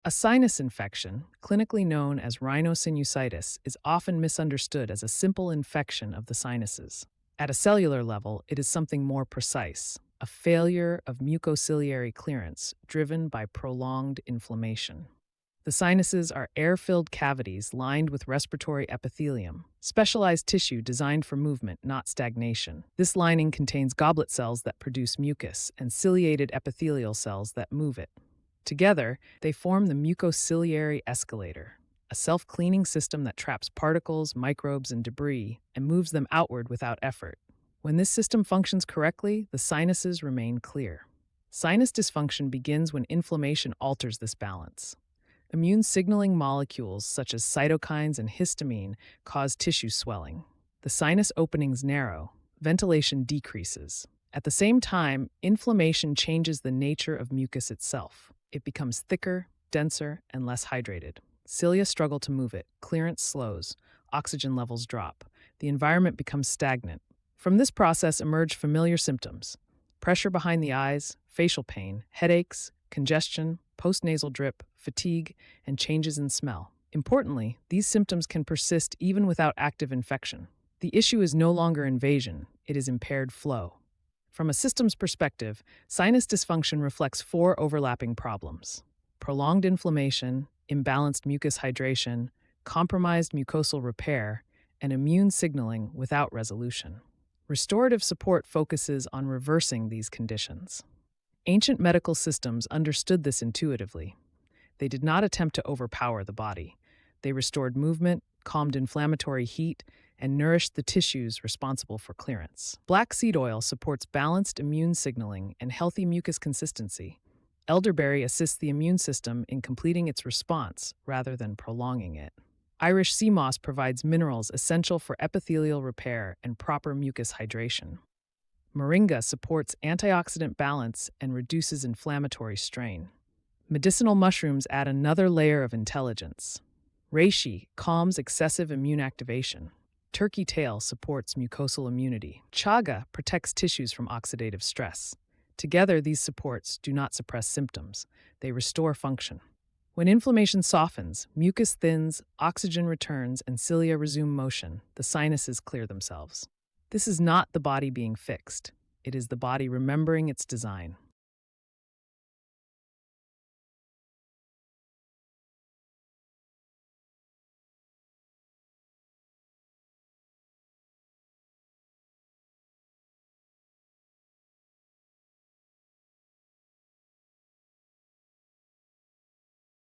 A sinus infection, clinically known as rhinosinusitis, is often misunderstood as a simple infection of the sinuses. At a cellular level, it is something more precise, a failure of mucociliary clearance driven by prolonged inflammation. The sinuses are air-filled cavities lined with respiratory epithelium, specialized tissue designed for movement, not stagnation. This lining contains goblet cells that produce mucus and ciliated epithelial cells that move it. Together, they form the mucociliary escalator, a self-cleaning system that traps particles, microbes, and debris and moves them outward without effort. When this system functions correctly, the sinuses remain clear. Sinus dysfunction begins when inflammation alters this balance. Immune signaling molecules such as cytokines and histamine cause tissue swelling. The sinus openings narrow, ventilation decreases. At the same time, inflammation changes the nature of mucus itself. It becomes thicker, denser, and less hydrated. Cilia struggle to move it, clearance slows, oxygen levels drop. The environment becomes stagnant. From this process emerge familiar symptoms: pressure behind the eyes, facial pain, headaches, congestion, postnasal drip, fatigue, and changes in smell. Importantly, these symptoms can persist even without active infection. The issue is no longer invasion, it is impaired flow. From a systems perspective, sinus dysfunction reflects four overlapping problems: prolonged inflammation, imbalanced mucus hydration, compromised mucosal repair, and immune signaling without resolution. Restorative support focuses on reversing these conditions. Ancient medical systems understood this intuitively. They did not attempt to overpower the body. They restored movement, calmed inflammatory heat, and nourished the tissues responsible for clearance. Black seed oil supports balanced immune signaling and healthy mucus consistency. Elderberry assists the immune system in completing its response rather than prolonging it. Irish sea moss provides minerals essential for epithelial repair and proper mucus hydration. Moringa supports antioxidant balance and reduces inflammatory strain. Medicinal mushrooms add another layer of intelligence. Reishi calms excessive immune activation. Turkey tail supports mucosal immunity. Chaga protects tissues from oxidative stress. Together, these supports do not suppress symptoms, they restore function. When inflammation softens, mucus thins, oxygen returns, and cilia resume motion, the sinuses clear themselves. This is not the body being fixed. It is the body remembering its design.